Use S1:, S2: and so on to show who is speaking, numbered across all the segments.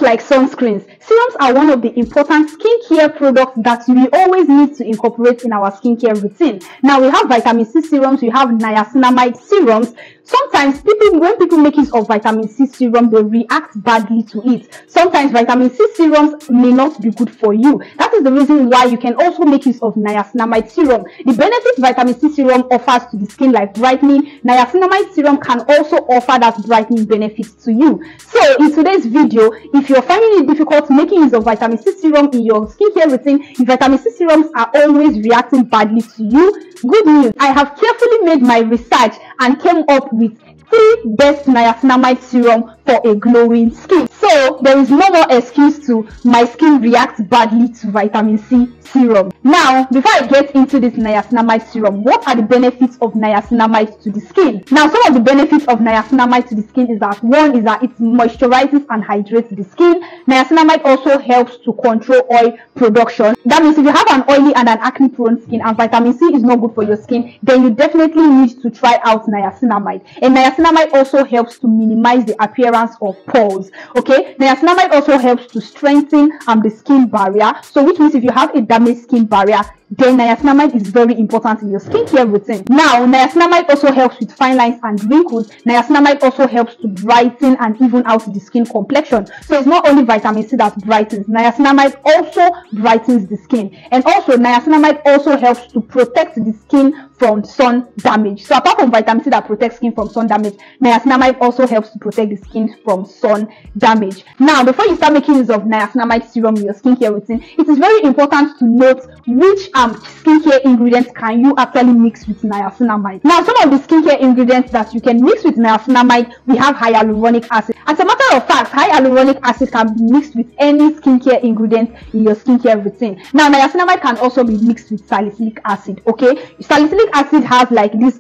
S1: like sunscreens, serums are one of the important skincare products that we always need to incorporate in our skincare routine. Now we have vitamin C serums, we have niacinamide serums. Sometimes when people make use of vitamin C serum, they react badly to it. Sometimes vitamin C serums may not be good for you. That is the reason why you can also make use of niacinamide serum. The benefits vitamin C serum offers to the skin, like brightening, niacinamide serum can also offer that brightening benefits to you. So in today's video, if you're finding it difficult making use of vitamin C serum in your skincare routine, if vitamin C serums are always reacting badly to you, good news, I have carefully made my research and came up with 3 best niacinamide serum for a glowing skin. So there is no more excuse to my skin reacts badly to vitamin C serum. Now, before I get into this niacinamide serum, what are the benefits of niacinamide to the skin? Now, some of the benefits of niacinamide to the skin is that one is that it moisturizes and hydrates the skin. Niacinamide also helps to control oil production. That means if you have an oily and an acne prone skin and vitamin C is not good for your skin, then you definitely need to try out niacinamide. And niacinamide also helps to minimize the appearance of pores. Okay, niacinamide also helps to strengthen the skin barrier. So which means if you have a damaged skin barrier, then niacinamide is very important in your skincare routine. Now, niacinamide also helps with fine lines and wrinkles. Niacinamide also helps to brighten and even out the skin complexion. So it's not only vitamin C that brightens, niacinamide also brightens the skin. And also, niacinamide also helps to protect the skin from sun damage. So apart from vitamin C that protects skin from sun damage, niacinamide also helps to protect the skin from sun damage. Now, before you start making use of niacinamide serum in your skincare routine, it is very important to note which skincare ingredients can you actually mix with niacinamide. Now, some of the skincare ingredients that you can mix with niacinamide, we have hyaluronic acid. As a matter of fact, hyaluronic acid can be mixed with any skincare ingredient in your skincare routine. Now, niacinamide can also be mixed with salicylic acid. Okay, salicylic acid has like this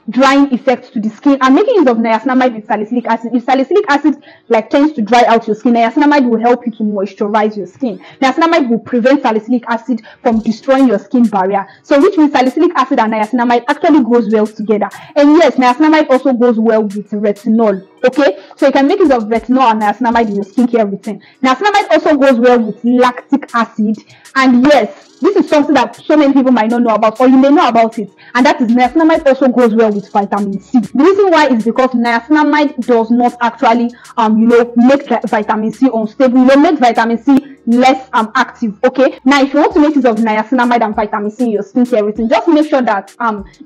S1: drying effect to the skin, and making use of niacinamide with salicylic acid, if salicylic acid like tends to dry out your skin, niacinamide will help you to moisturize your skin. Niacinamide will prevent salicylic acid from destroying your skin barrier. So which means salicylic acid and niacinamide actually goes well together. And yes, niacinamide also goes well with retinol. Okay, so you can make use of retinol and niacinamide in your skincare routine. Niacinamide also goes well with lactic acid, and yes, this is something that so many people might not know about, or you may know about it, and that is niacinamide also goes well with vitamin C. The reason why is because niacinamide does not actually make vitamin C unstable. Make vitamin C less active. Okay, now if you want to make use of niacinamide and vitamin C in your skincare routine, just make sure that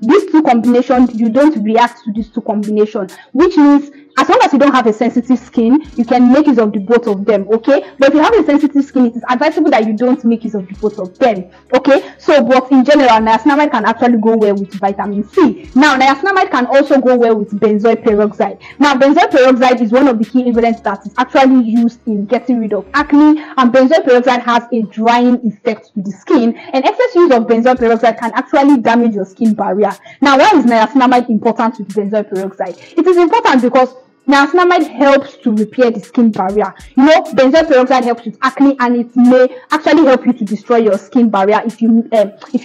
S1: these two combinations, you don't react to these two combinations, which means as long as you don't have a sensitive skin, you can make use of the both of them. Okay, but if you have a sensitive skin, it is advisable that you don't make use of the both of them. Okay, so but in general, niacinamide can actually go well with vitamin C. Now, niacinamide can also go well with benzoyl peroxide. Now, benzoyl peroxide is one of the key ingredients that is actually used in getting rid of acne, and benzoyl peroxide has a drying effect to the skin, and excess use of benzoyl peroxide can actually damage your skin barrier. Now, why is niacinamide important with benzoyl peroxide? It is important because niacinamide helps to repair the skin barrier. Benzoyl peroxide helps with acne, and it may actually help you to destroy your skin barrier if you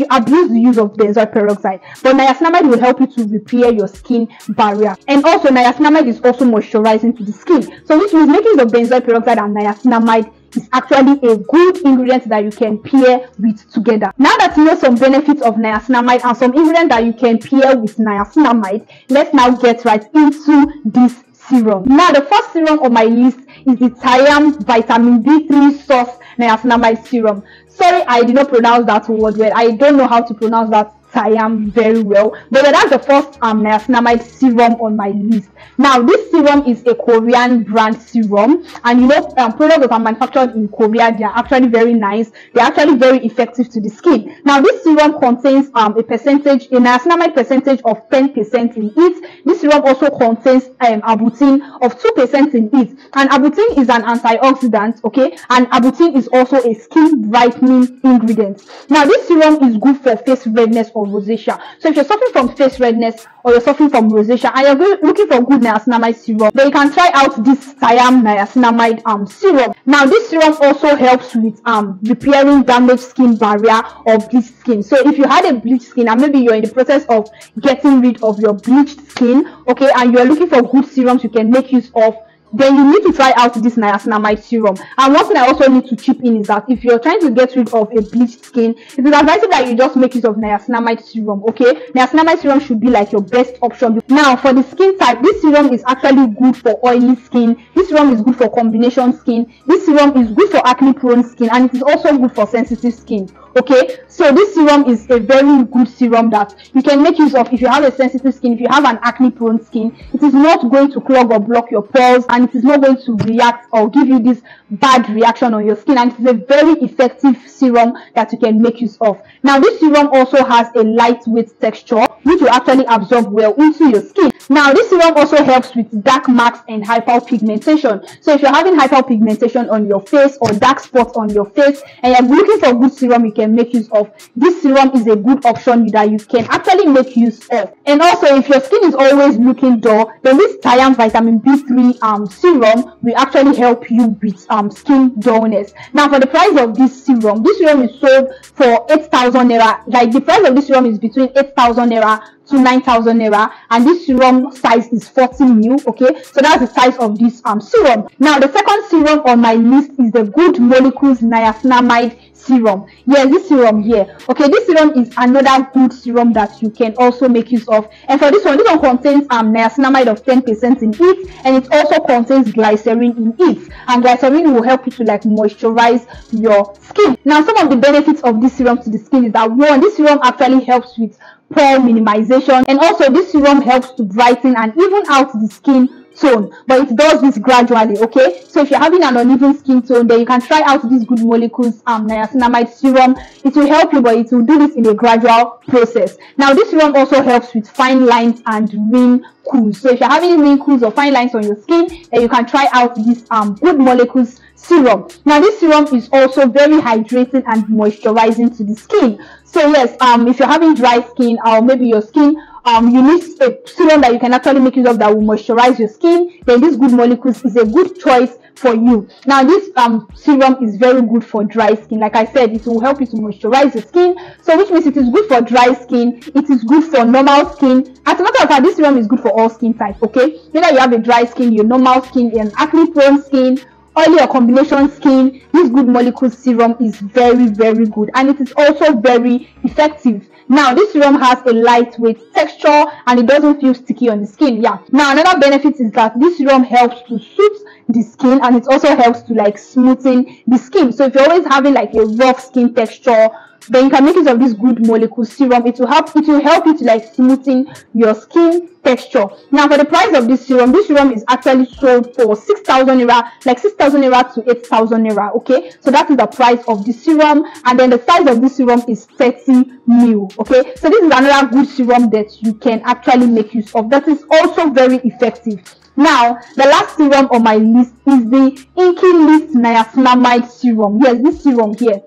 S1: abuse the use of benzoyl peroxide. But niacinamide will help you to repair your skin barrier. And also, niacinamide is also moisturizing to the skin. So which means making use of benzoyl peroxide and niacinamide is actually a good ingredient that you can pair with together. Now that you know some benefits of niacinamide and some ingredients that you can pair with niacinamide, let's now get right into this serum. Now, the first serum on my list is the TIAM Vitamin D3 Source Niacinamide Serum. Sorry, I did not pronounce that word well. I don't know how to pronounce that TIAM very well, but that's the first niacinamide serum on my list. Now, this serum is a Korean brand serum, and products that are manufactured in Korea, they are actually very nice. They're actually very effective to the skin. Now, this serum contains a niacinamide percentage of 10% in it. This serum also contains arbutin of 2% in it, and arbutin is an antioxidant. Okay, and arbutin is also a skin brightening ingredient. Now, this serum is good for face redness or rosacea. So if you're suffering from face redness or you're suffering from rosacea and you're looking for good niacinamide serum, then you can try out this TIAM niacinamide serum. Now, this serum also helps with repairing damaged skin barrier or bleached skin. So if you had a bleached skin and maybe you're in the process of getting rid of your bleached skin, okay, and you're looking for good serums you can make use of, then you need to try out this niacinamide serum. And one thing I also need to chip in is that if you're trying to get rid of a bleached skin, it is advisable that you just make use of niacinamide serum. Okay, niacinamide serum should be like your best option. Now for the skin type, this serum is actually good for oily skin, this serum is good for combination skin, this serum is good for acne prone skin, and it is also good for sensitive skin. Okay, so this serum is a very good serum that you can make use of if you have a sensitive skin, if you have an acne prone skin. It is not going to clog or block your pores, and it is not going to react or give you this bad reaction on your skin, and it is a very effective serum that you can make use of. Now this serum also has a lightweight texture which will actually absorb well into your skin. Now this serum also helps with dark marks and hyperpigmentation. So if you're having hyperpigmentation on your face or dark spots on your face and you're looking for a good serum you can make use of, this serum is a good option that you can actually make use of. And also if your skin is always looking dull, then this TIAM vitamin B3 serum will actually help you with skin dullness. Now for the price of this serum is sold for 8,000 naira. Like the price of this serum is between 8,000 naira to 9,000 naira, and this serum size is 40 ml. Okay, so that's the size of this serum. Now the second serum on my list is the Good Molecules Niacinamide Serum. Yes, this serum here. Okay, this serum is another good serum that you can also make use of. And for this one contains niacinamide of 10% in it, and it also contains glycerin in it. And glycerin will help you to like moisturize your skin. Now some of the benefits of this serum to the skin is that one, this serum actually helps with pore minimization, and also this serum helps to brighten and even out the skin tone, but it does this gradually. Okay, so if you're having an uneven skin tone, then you can try out this Good Molecules niacinamide serum. It will help you, but it will do this in a gradual process. Now this serum also helps with fine lines and wrinkles. So if you're having wrinkles or fine lines on your skin, then you can try out this Good Molecules serum. Now this serum is also very hydrating and moisturizing to the skin. So yes, if you're having dry skin or maybe your skin you need a serum that you can actually make use of that will moisturize your skin, then this Good Molecules is a good choice for you. Now this serum is very good for dry skin. Like I said, it will help you to moisturize your skin, so which means it is good for dry skin, it is good for normal skin. As a matter of fact, this serum is good for all skin types. Okay, whether you have a dry skin, your normal skin, an acne prone skin, oily or combination skin, this Good Molecules serum is very good, and it is also very effective. Now this serum has a lightweight texture and it doesn't feel sticky on the skin. Yeah, now another benefit is that this serum helps to soothe the skin, and it also helps to like smoothen the skin. So if you're always having like a rough skin texture, then you can make use of this Good Molecules serum. It will help you to like smoothen your skin texture. Now for the price of this serum is actually sold for 6,000 naira, like 6,000 naira to 8,000 naira. Okay, so that is the price of the serum, and then the size of this serum is 30 ml. Okay, so this is another good serum that you can actually make use of that is also very effective. Now the last serum on my list is the Inkey Niacinamide Serum. Yes, this serum here.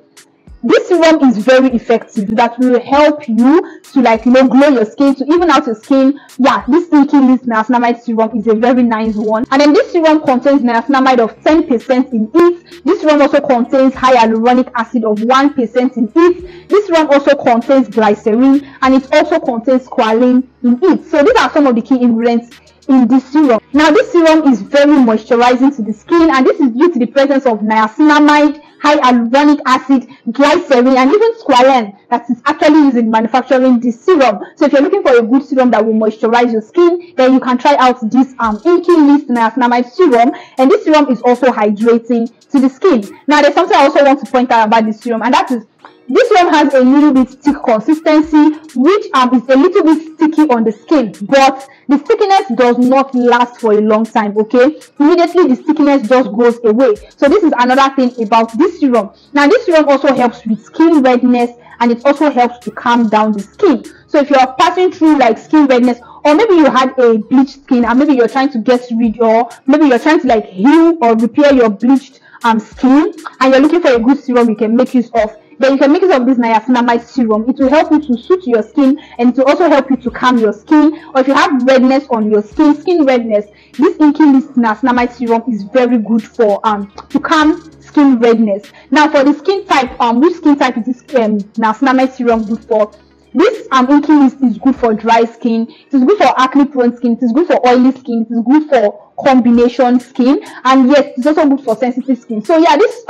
S1: This serum is very effective. That will help you to like glow your skin, to even out your skin. Yeah, this Inkey Niacinamide Serum is a very nice one. And then this serum contains niacinamide of 10% in it. This serum also contains hyaluronic acid of 1% in it. This serum also contains glycerin, and it also contains squalene in it. So these are some of the key ingredients in this serum. Now this serum is very moisturizing to the skin, and this is due to the presence of niacinamide, hyaluronic acid, glycerin, and even squalene that is actually used in manufacturing this serum. So if you're looking for a good serum that will moisturize your skin, then you can try out this Inkey Niacinamide Serum, and this serum is also hydrating to the skin. Now there's something I also want to point out about this serum, and that is this one has a little bit thick consistency, which is a little bit sticky on the skin, but the stickiness does not last for a long time. Okay, immediately the stickiness just goes away. So this is another thing about this serum. Now this serum also helps with skin redness, and it also helps to calm down the skin. So if you are passing through like skin redness, or maybe you had a bleached skin and maybe you're trying to get rid, or maybe you're trying to like heal or repair your bleached skin, and you're looking for a good serum you can make use of, then you can make use of this niacinamide serum. It will help you to soothe your skin, and it will also help you to calm your skin. Or if you have redness on your skin redness, this Inkey Niacinamide Serum is very good for to calm skin redness. Now for the skin type, which skin type is this niacinamide serum good for? This Inkey list is good for dry skin, it is good for acne prone skin, it is good for oily skin, it is good for combination skin, and yes, it's also good for sensitive skin. So yeah, this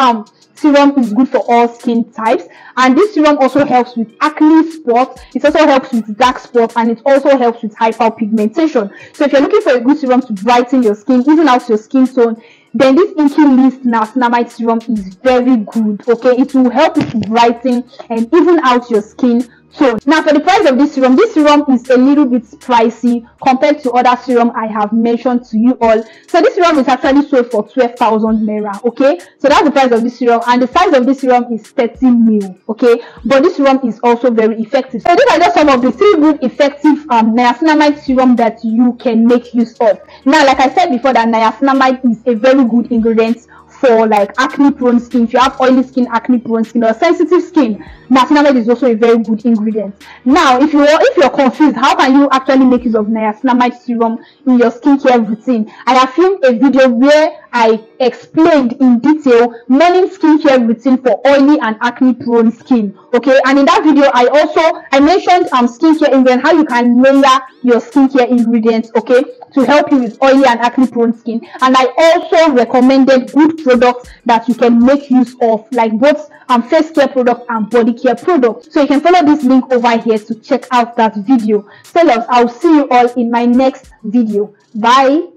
S1: serum is good for all skin types, and this serum also helps with acne spots, it also helps with dark spots, and it also helps with hyperpigmentation. So if you're looking for a good serum to brighten your skin, even out your skin tone, then this Inkey list Niacinamide serum is very good. Okay, it will help you to brighten and even out your skin. So now for the price of this serum is a little bit pricey compared to other serum I have mentioned to you all. So this serum is actually sold for 12,000 naira. Okay, so that's the price of this serum, and the size of this serum is 30 ml. Okay, but this serum is also very effective. So these are just some of the 3 good effective niacinamide serum that you can make use of. Now, like I said before, that niacinamide is a very good ingredient for like acne prone skin. If you have oily skin, acne prone skin, or sensitive skin, niacinamide is also a very good ingredient. Now, if you're confused, how can you actually make use of niacinamide serum in your skincare routine? I have filmed a video where I explained in detail many skincare routine for oily and acne prone skin. Okay, and in that video I mentioned skincare ingredients, how you can layer your skincare ingredients, okay, to help you with oily and acne prone skin. And I also recommended good products that you can make use of, like both face care products and body care products. So you can follow this link over here to check out that video. So I'll see you all in my next video. Bye.